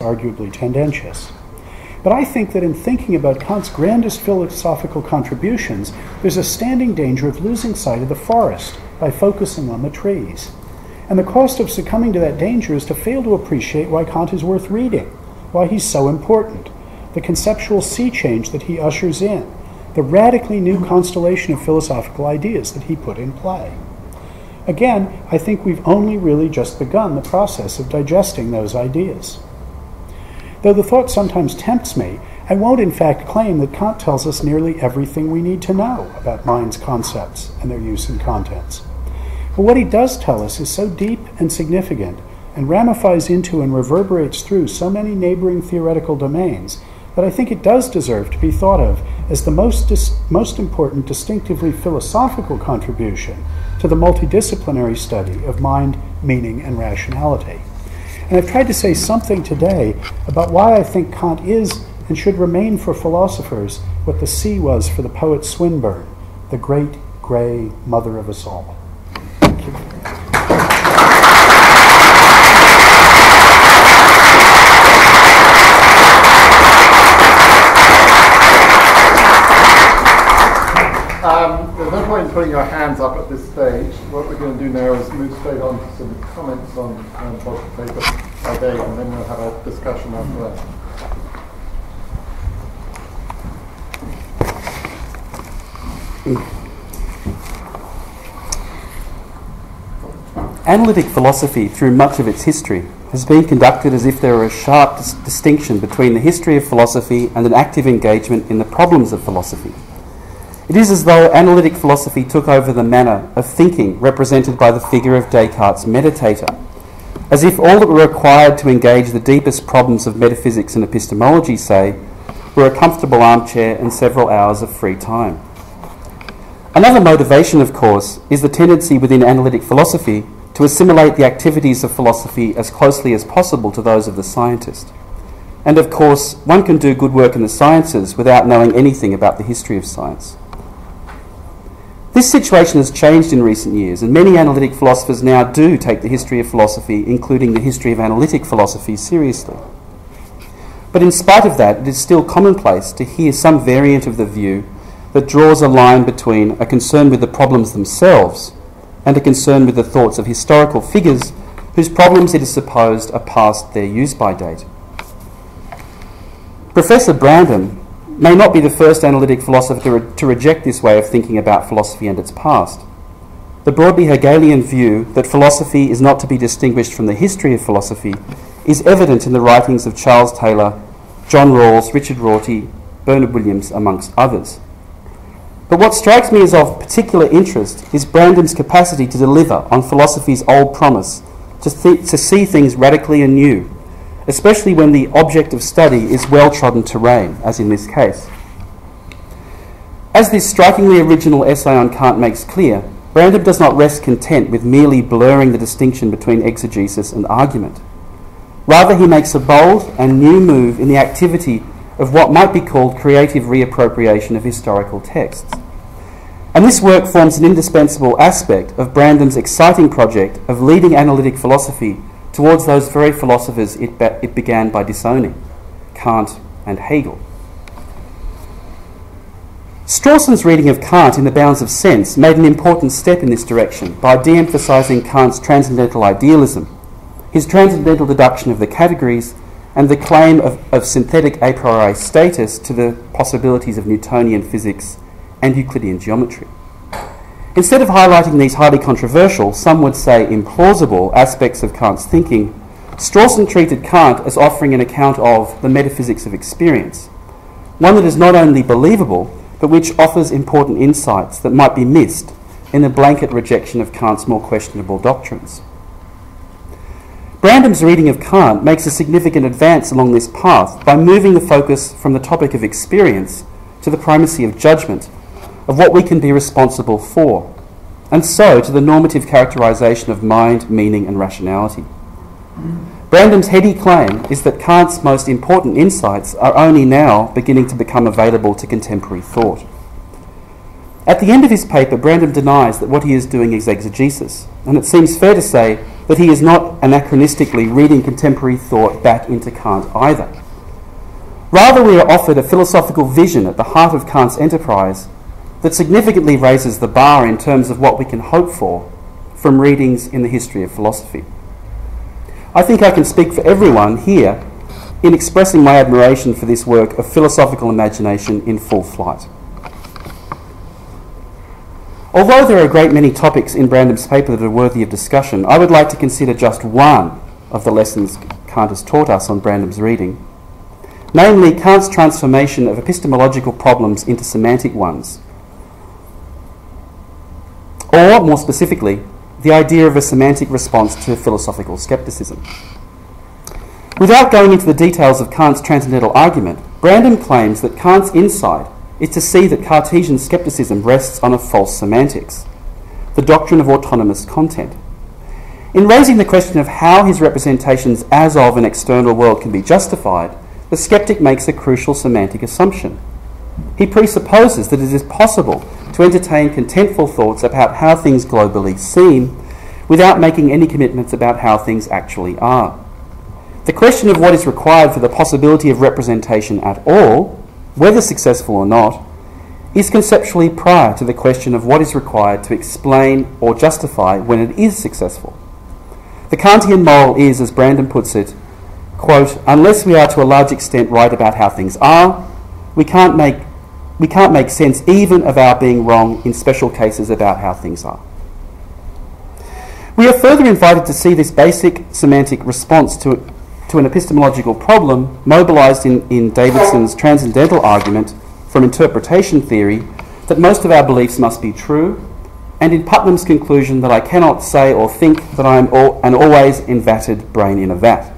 arguably tendentious. But I think that in thinking about Kant's grandest philosophical contributions, there's a standing danger of losing sight of the forest by focusing on the trees. And the cost of succumbing to that danger is to fail to appreciate why Kant is worth reading, why he's so important, the conceptual sea change that he ushers in, the radically new constellation of philosophical ideas that he put in play. Again, I think we've only really just begun the process of digesting those ideas. Though the thought sometimes tempts me, I won't in fact claim that Kant tells us nearly everything we need to know about mind's concepts and their use and contents. But what he does tell us is so deep and significant and ramifies into and reverberates through so many neighboring theoretical domains that I think it does deserve to be thought of as the most important distinctively philosophical contribution to the multidisciplinary study of mind, meaning, and rationality. And I've tried to say something today about why I think Kant is and should remain for philosophers what the sea was for the poet Swinburne, the great grey mother of us all. Thank you. There's no point in putting your hands up at this stage. What we're going to do now is move straight on to some comments on the paper by Dave, and then we'll have a discussion after that. Analytic philosophy, through much of its history, has been conducted as if there were a sharp distinction between the history of philosophy and an active engagement in the problems of philosophy. It is as though analytic philosophy took over the manner of thinking represented by the figure of Descartes' meditator, as if all that were required to engage the deepest problems of metaphysics and epistemology, say, were a comfortable armchair and several hours of free time. Another motivation, of course, is the tendency within analytic philosophy to assimilate the activities of philosophy as closely as possible to those of the scientist. And of course, one can do good work in the sciences without knowing anything about the history of science. This situation has changed in recent years, and many analytic philosophers now do take the history of philosophy, including the history of analytic philosophy, seriously. But in spite of that, it is still commonplace to hear some variant of the view that draws a line between a concern with the problems themselves and a concern with the thoughts of historical figures whose problems it is supposed are past their use-by date. Professor Brandom may not be the first analytic philosopher to reject this way of thinking about philosophy and its past. The broadly Hegelian view that philosophy is not to be distinguished from the history of philosophy is evident in the writings of Charles Taylor, John Rawls, Richard Rorty, Bernard Williams, amongst others. But what strikes me as of particular interest is Brandom's capacity to deliver on philosophy's old promise to see things radically anew, especially when the object of study is well-trodden terrain, as in this case. As this strikingly original essay on Kant makes clear, Brandom does not rest content with merely blurring the distinction between exegesis and argument. Rather, he makes a bold and new move in the activity of what might be called creative reappropriation of historical texts. And this work forms an indispensable aspect of Brandom's exciting project of leading analytic philosophy towards those very philosophers it began by disowning, Kant and Hegel. Strawson's reading of Kant in the bounds of sense made an important step in this direction by de-emphasising Kant's transcendental idealism, his transcendental deduction of the categories, and the claim of synthetic a priori status to the possibilities of Newtonian physics and Euclidean geometry. Instead of highlighting these highly controversial, some would say implausible, aspects of Kant's thinking, Strawson treated Kant as offering an account of the metaphysics of experience, one that is not only believable, but which offers important insights that might be missed in the blanket rejection of Kant's more questionable doctrines. Brandom's reading of Kant makes a significant advance along this path by moving the focus from the topic of experience to the primacy of judgment, of what we can be responsible for, and so to the normative characterisation of mind, meaning, and rationality. Brandom's heady claim is that Kant's most important insights are only now beginning to become available to contemporary thought. At the end of his paper, Brandom denies that what he is doing is exegesis, and it seems fair to say that he is not anachronistically reading contemporary thought back into Kant either. Rather, we are offered a philosophical vision at the heart of Kant's enterprise that significantly raises the bar in terms of what we can hope for from readings in the history of philosophy. I think I can speak for everyone here in expressing my admiration for this work of philosophical imagination in full flight. Although there are a great many topics in Brandom's paper that are worthy of discussion, I would like to consider just one of the lessons Kant has taught us on Brandom's reading, namely Kant's transformation of epistemological problems into semantic ones, or, more specifically, the idea of a semantic response to philosophical skepticism. Without going into the details of Kant's transcendental argument, Brandom claims that Kant's insight is to see that Cartesian skepticism rests on a false semantics, the doctrine of autonomous content. In raising the question of how his representations as of an external world can be justified, the skeptic makes a crucial semantic assumption. He presupposes that it is possible to entertain contentful thoughts about how things globally seem without making any commitments about how things actually are. The question of what is required for the possibility of representation at all, whether successful or not, is conceptually prior to the question of what is required to explain or justify when it is successful. The Kantian moral is, as Brandom puts it, quote, unless we are to a large extent right about how things are, we can't make sense even of our being wrong in special cases about how things are. We are further invited to see this basic semantic response to an epistemological problem mobilised in Davidson's transcendental argument from interpretation theory that most of our beliefs must be true, and in Putnam's conclusion that I cannot say or think that I am an always invatted brain in a vat.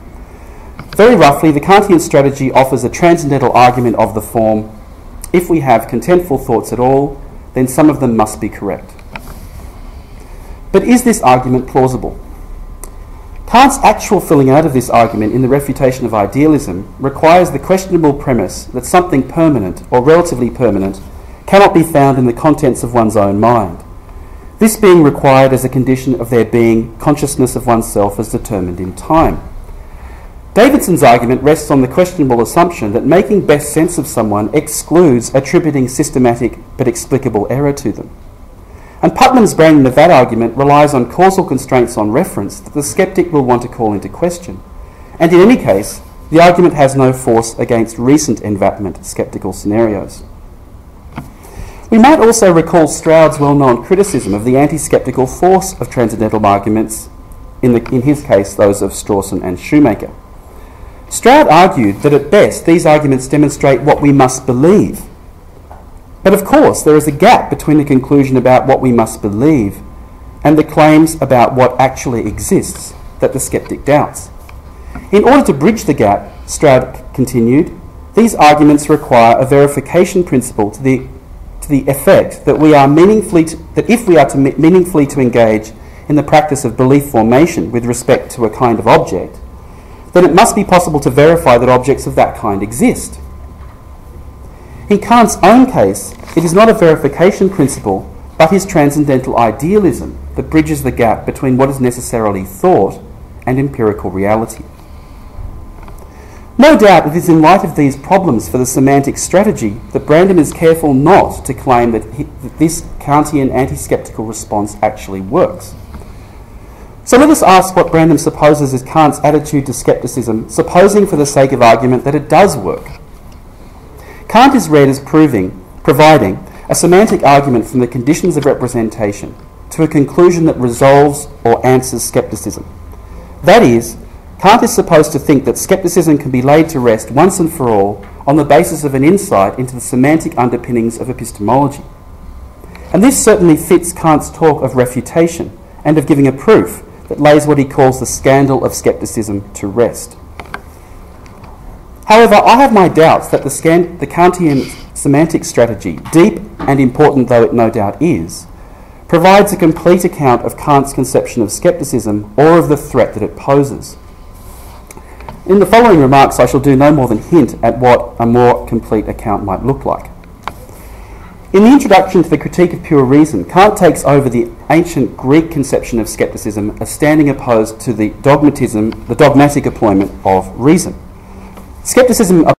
Very roughly, the Kantian strategy offers a transcendental argument of the form, if we have contentful thoughts at all, then some of them must be correct. But is this argument plausible? Kant's actual filling out of this argument in the refutation of idealism requires the questionable premise that something permanent, or relatively permanent, cannot be found in the contents of one's own mind, this being required as a condition of there being consciousness of oneself as determined in time. Davidson's argument rests on the questionable assumption that making best sense of someone excludes attributing systematic but explicable error to them. And Putnam's branding of that argument relies on causal constraints on reference that the skeptic will want to call into question. And in any case, the argument has no force against recent envatment skeptical scenarios. We might also recall Stroud's well-known criticism of the anti-skeptical force of transcendental arguments, in his case those of Strawson and Shoemaker. Stroud argued that at best these arguments demonstrate what we must believe. But of course there is a gap between the conclusion about what we must believe and the claims about what actually exists that the skeptic doubts. In order to bridge the gap, Stroud continued, these arguments require a verification principle to the effect that if we are meaningfully to engage in the practice of belief formation with respect to a kind of object, then it must be possible to verify that objects of that kind exist. In Kant's own case, it is not a verification principle, but his transcendental idealism that bridges the gap between what is necessarily thought and empirical reality. No doubt it is in light of these problems for the semantic strategy that Brandom is careful not to claim that this Kantian anti-skeptical response actually works. So let us ask what Brandom supposes is Kant's attitude to skepticism, supposing for the sake of argument that it does work. Kant is read as providing a semantic argument from the conditions of representation to a conclusion that resolves or answers skepticism. That is, Kant is supposed to think that skepticism can be laid to rest once and for all on the basis of an insight into the semantic underpinnings of epistemology. And this certainly fits Kant's talk of refutation and of giving a proof that lays what he calls the scandal of skepticism to rest. However, I have my doubts that the Kantian semantic strategy, deep and important though it no doubt is, provides a complete account of Kant's conception of skepticism or of the threat that it poses. In the following remarks, I shall do no more than hint at what a more complete account might look like. In the introduction to the Critique of Pure Reason, Kant takes over the ancient Greek conception of scepticism as standing opposed to the dogmatic employment of reason. Scepticism